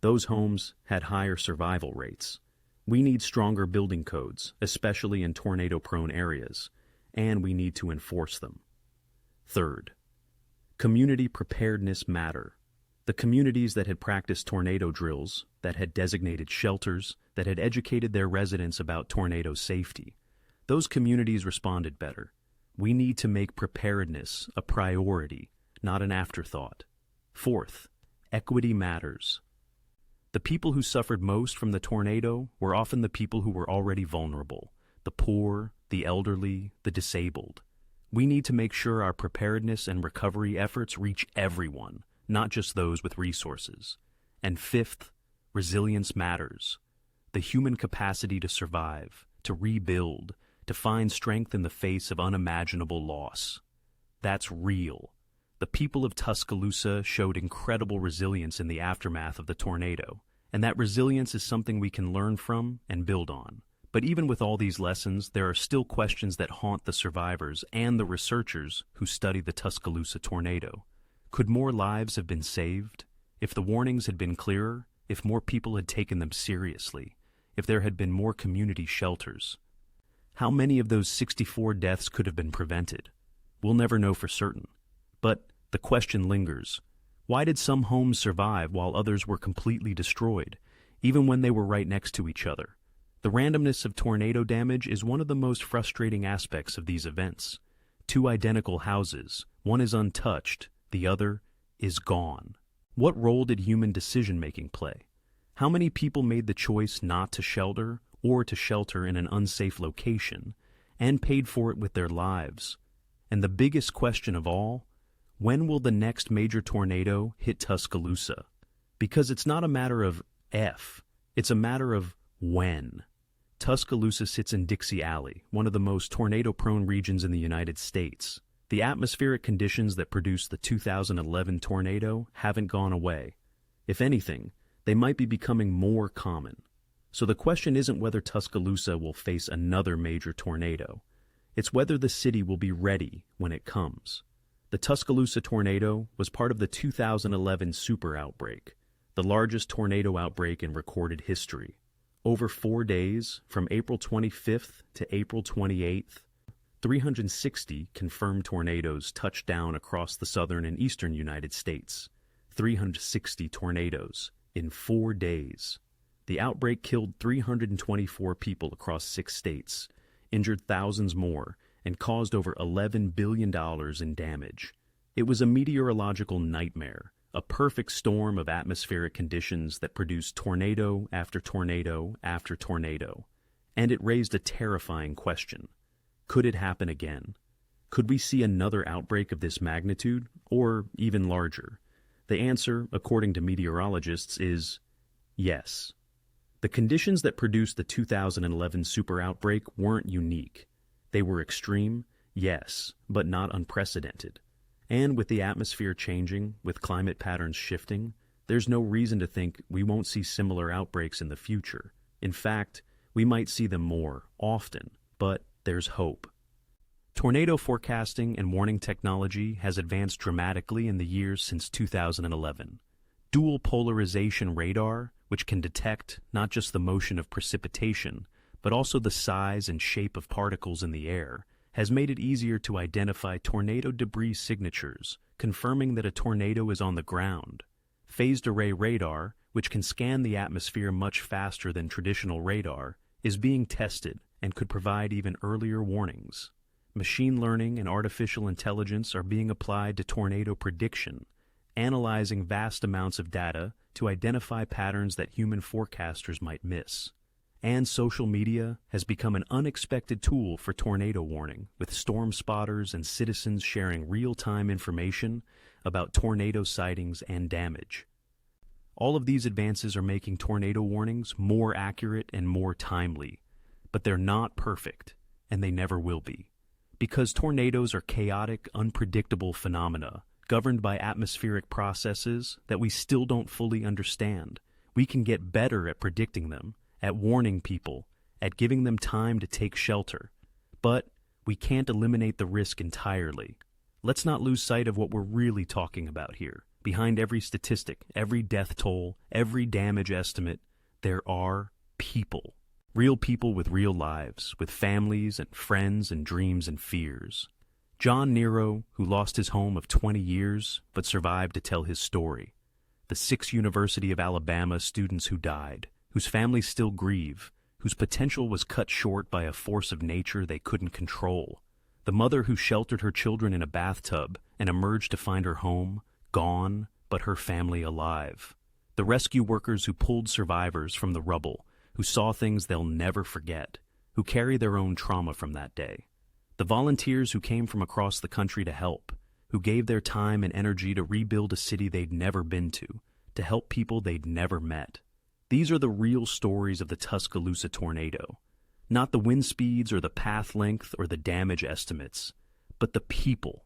those homes had higher survival rates. We need stronger building codes, especially in tornado-prone areas, and we need to enforce them. Third, community preparedness matter. The communities that had practiced tornado drills, that had designated shelters, that had educated their residents about tornado safety, those communities responded better. We need to make preparedness a priority, not an afterthought. Fourth, equity matters. The people who suffered most from the tornado were often the people who were already vulnerable, the poor, the elderly, the disabled. We need to make sure our preparedness and recovery efforts reach everyone, not just those with resources. And fifth, resilience matters. The human capacity to survive, to rebuild, to find strength in the face of unimaginable loss. That's real. The people of Tuscaloosa showed incredible resilience in the aftermath of the tornado, and that resilience is something we can learn from and build on. But even with all these lessons, there are still questions that haunt the survivors and the researchers who study the Tuscaloosa tornado. Could more lives have been saved? If the warnings had been clearer, if more people had taken them seriously, if there had been more community shelters? How many of those 64 deaths could have been prevented? We'll never know for certain. But the question lingers. Why did some homes survive while others were completely destroyed, even when they were right next to each other? The randomness of tornado damage is one of the most frustrating aspects of these events. Two identical houses, one is untouched, the other is gone. What role did human decision-making play? How many people made the choice not to shelter or to shelter in an unsafe location? and paid for it with their lives. And the biggest question of all, when will the next major tornado hit Tuscaloosa? Because it's not a matter of if, it's a matter of when. Tuscaloosa sits in Dixie Alley, one of the most tornado-prone regions in the United States. The atmospheric conditions that produced the 2011 tornado haven't gone away. If anything, they might be becoming more common. So the question isn't whether Tuscaloosa will face another major tornado. It's whether the city will be ready when it comes. The Tuscaloosa tornado was part of the 2011 Super Outbreak, the largest tornado outbreak in recorded history. Over 4 days, from April 25th to April 28th, 360 confirmed tornadoes touched down across the southern and eastern United States. 360 tornadoes in 4 days. The outbreak killed 324 people across 6 states, injured thousands more, and caused over $11 billion in damage. It was a meteorological nightmare, a perfect storm of atmospheric conditions that produced tornado after tornado after tornado. And it raised a terrifying question. Could it happen again? Could we see another outbreak of this magnitude, or even larger? The answer, according to meteorologists, is yes. The conditions that produced the 2011 super outbreak weren't unique. They were extreme, yes, but not unprecedented. And with the atmosphere changing, with climate patterns shifting, there's no reason to think we won't see similar outbreaks in the future. In fact, we might see them more often, but there's hope. Tornado forecasting and warning technology has advanced dramatically in the years since 2011. Dual polarization radar, which can detect not just the motion of precipitation, but also the size and shape of particles in the air, has made it easier to identify tornado debris signatures, confirming that a tornado is on the ground. Phased array radar, which can scan the atmosphere much faster than traditional radar, is being tested and could provide even earlier warnings. Machine learning and artificial intelligence are being applied to tornado prediction, analyzing vast amounts of data to identify patterns that human forecasters might miss. And social media has become an unexpected tool for tornado warning, with storm spotters and citizens sharing real-time information about tornado sightings and damage. All of these advances are making tornado warnings more accurate and more timely, but they're not perfect, and they never will be. Because tornadoes are chaotic, unpredictable phenomena, governed by atmospheric processes that we still don't fully understand. We can get better at predicting them, at warning people, at giving them time to take shelter. But we can't eliminate the risk entirely. Let's not lose sight of what we're really talking about here. Behind every statistic, every death toll, every damage estimate, there are people. Real people with real lives, with families and friends and dreams and fears. John Nero, who lost his home of 20 years but survived to tell his story. The 6 University of Alabama students who died, whose families still grieve, whose potential was cut short by a force of nature they couldn't control. The mother who sheltered her children in a bathtub and emerged to find her home, gone, but her family alive. The rescue workers who pulled survivors from the rubble, who saw things they'll never forget, who carry their own trauma from that day. The volunteers who came from across the country to help, who gave their time and energy to rebuild a city they'd never been to help people they'd never met. These are the real stories of the Tuscaloosa tornado. Not the wind speeds or the path length or the damage estimates, but the people.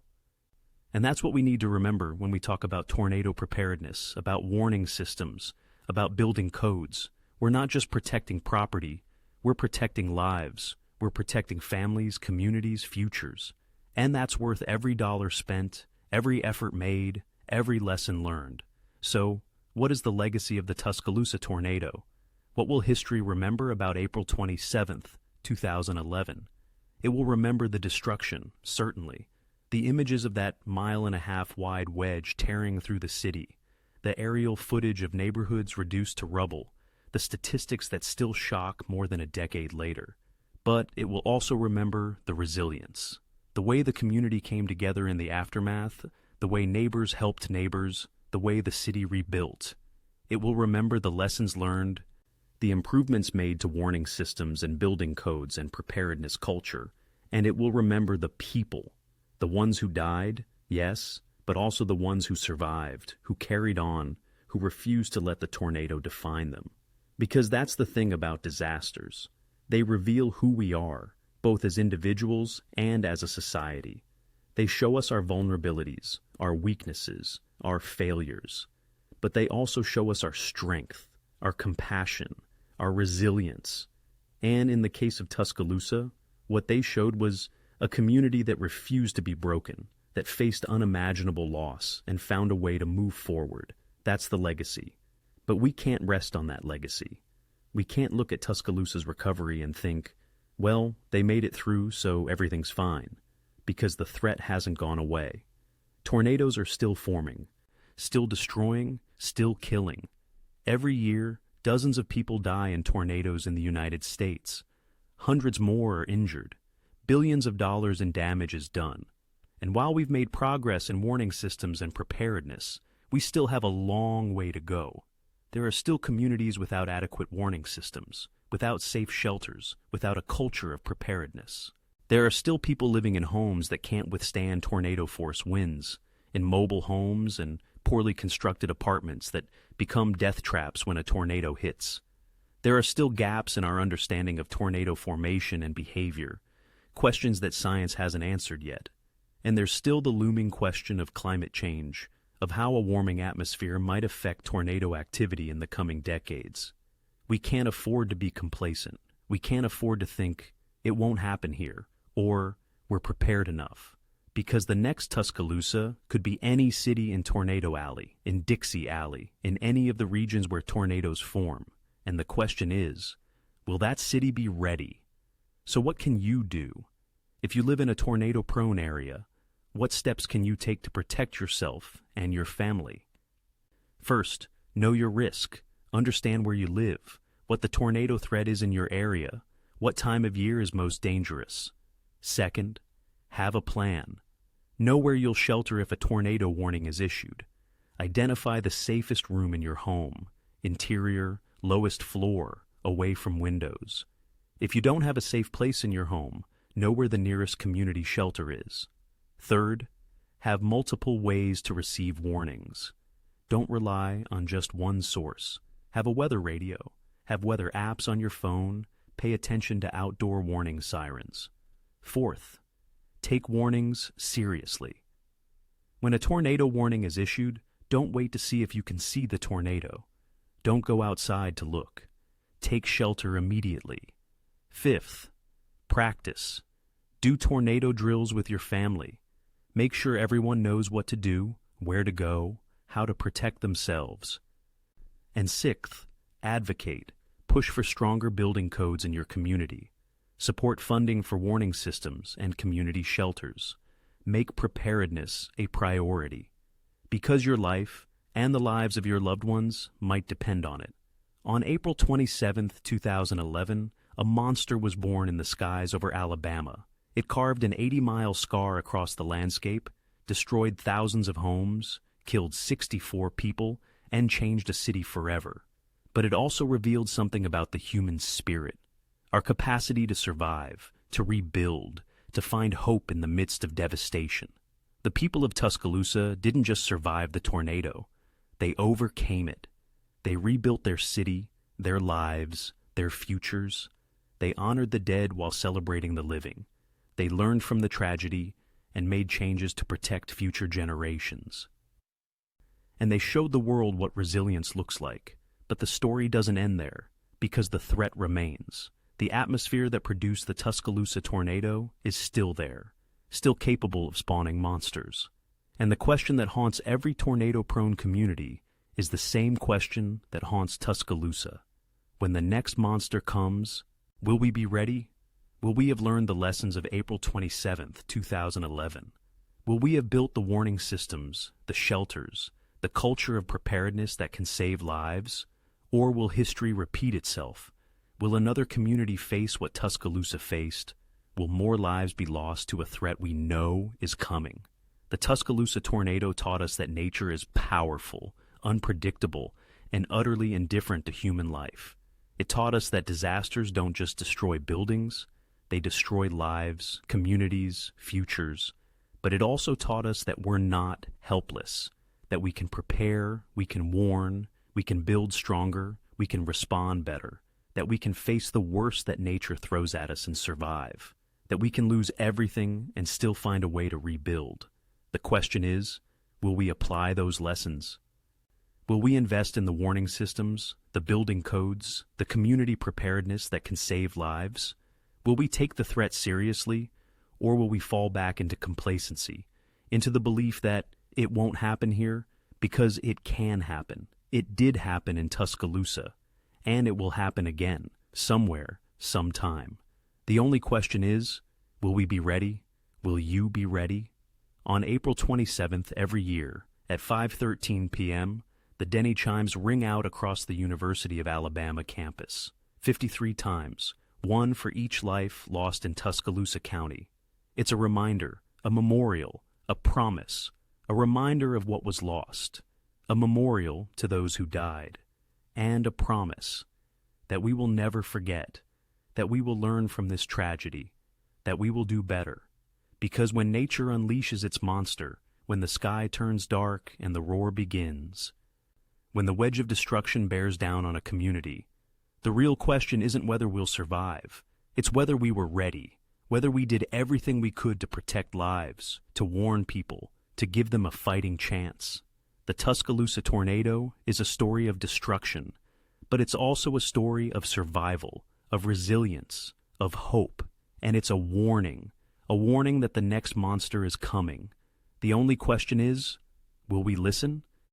And that's what we need to remember when we talk about tornado preparedness, about warning systems, about building codes. We're not just protecting property, we're protecting lives, we're protecting families, communities, futures. And that's worth every dollar spent, every effort made, every lesson learned. So, what is the legacy of the Tuscaloosa tornado? What will history remember about April 27th, 2011? It will remember the destruction, certainly. The images of that 1.5-mile wide wedge tearing through the city, the aerial footage of neighborhoods reduced to rubble, the statistics that still shock more than a decade later. But it will also remember the resilience, the way the community came together in the aftermath, the way neighbors helped neighbors, the way the city rebuilt. It will remember the lessons learned, the improvements made to warning systems and building codes and preparedness culture, And it will remember the people, the ones who died, yes, but also the ones who survived, who carried on, who refused to let the tornado define them. Because that's the thing about disasters. They reveal who we are, both as individuals and as a society. They show us our vulnerabilities, our weaknesses, our failures. But they also show us our strength, our compassion, our resilience. And in the case of Tuscaloosa, what they showed was a community that refused to be broken, that faced unimaginable loss and found a way to move forward. That's the legacy. But we can't rest on that legacy. We can't look at Tuscaloosa's recovery and think, well, they made it through, so everything's fine, because the threat hasn't gone away. Tornadoes are still forming, still destroying, still killing. Every year, dozens of people die in tornadoes in the United States. Hundreds more are injured. Billions of dollars in damage is done. And while we've made progress in warning systems and preparedness, we still have a long way to go. There are still communities without adequate warning systems, without safe shelters, without a culture of preparedness. There are still people living in homes that can't withstand tornado-force winds, in mobile homes and poorly constructed apartments that become death traps when a tornado hits. There are still gaps in our understanding of tornado formation and behavior, questions that science hasn't answered yet. And there's still the looming question of climate change, of how a warming atmosphere might affect tornado activity in the coming decades. We can't afford to be complacent. We can't afford to think, it won't happen here, or we're prepared enough. Because the next Tuscaloosa could be any city in Tornado Alley, in Dixie Alley, in any of the regions where tornadoes form. And the question is, will that city be ready? So what can you do? If you live in a tornado-prone area, what steps can you take to protect yourself and your family? First, know your risk. Understand where you live, what the tornado threat is in your area, what time of year is most dangerous. Second, have a plan. Know where you'll shelter if a tornado warning is issued. Identify the safest room in your home, interior, lowest floor, away from windows. If you don't have a safe place in your home, know where the nearest community shelter is. Third, have multiple ways to receive warnings. Don't rely on just one source. Have a weather radio. Have weather apps on your phone. Pay attention to outdoor warning sirens. Fourth, take warnings seriously. When a tornado warning is issued, don't wait to see if you can see the tornado. Don't go outside to look. Take shelter immediately. Fifth, practice. Do tornado drills with your family. Make sure everyone knows what to do, where to go, how to protect themselves. And sixth, advocate. Push for stronger building codes in your community. Support funding for warning systems and community shelters. Make preparedness a priority. Because your life and the lives of your loved ones might depend on it. On April 27, 2011, a monster was born in the skies over Alabama. It carved an 80-mile scar across the landscape, destroyed thousands of homes, killed 64 people, and changed a city forever. But it also revealed something about the human spirit, our capacity to survive, to rebuild, to find hope in the midst of devastation. The people of Tuscaloosa didn't just survive the tornado. They overcame it. They rebuilt their city, their lives, their futures. They honored the dead while celebrating the living. They learned from the tragedy and made changes to protect future generations. And they showed the world what resilience looks like. But the story doesn't end there, because the threat remains. The atmosphere that produced the Tuscaloosa tornado is still there, still capable of spawning monsters. And the question that haunts every tornado-prone community is the same question that haunts Tuscaloosa. When the next monster comes, will we be ready? Will we have learned the lessons of April 27, 2011? Will we have built the warning systems, the shelters, the culture of preparedness that can save lives? Or will history repeat itself? Will another community face what Tuscaloosa faced? Will more lives be lost to a threat we know is coming? The Tuscaloosa tornado taught us that nature is powerful, unpredictable, and utterly indifferent to human life. It taught us that disasters don't just destroy buildings, They destroy lives, communities, futures. But it also taught us that we're not helpless, that we can prepare, we can warn, we can build stronger, we can respond better, that we can face the worst that nature throws at us and survive, that we can lose everything and still find a way to rebuild. The question is, will we apply those lessons? Will we invest in the warning systems, the building codes, the community preparedness that can save lives? Will we take the threat seriously, or will we fall back into complacency, into the belief that it won't happen here because it can happen? It did happen in Tuscaloosa, and it will happen again, somewhere, sometime. The only question is, will we be ready? Will you be ready? On April 27th every year, at 5:13 p.m., the Denny chimes ring out across the University of Alabama campus, 53 times, one for each life lost in Tuscaloosa County. It's a reminder, a memorial, a promise, a reminder of what was lost, a memorial to those who died, and a promise that we will never forget, that we will learn from this tragedy, that we will do better. Because when nature unleashes its monster, when the sky turns dark and the roar begins, when the wedge of destruction bears down on a community, the real question isn't whether we'll survive. It's whether we were ready, whether we did everything we could to protect lives, to warn people, to give them a fighting chance. The Tuscaloosa tornado is a story of destruction, but it's also a story of survival, of resilience, of hope, and it's a warning that the next monster is coming. The only question is, will we listen?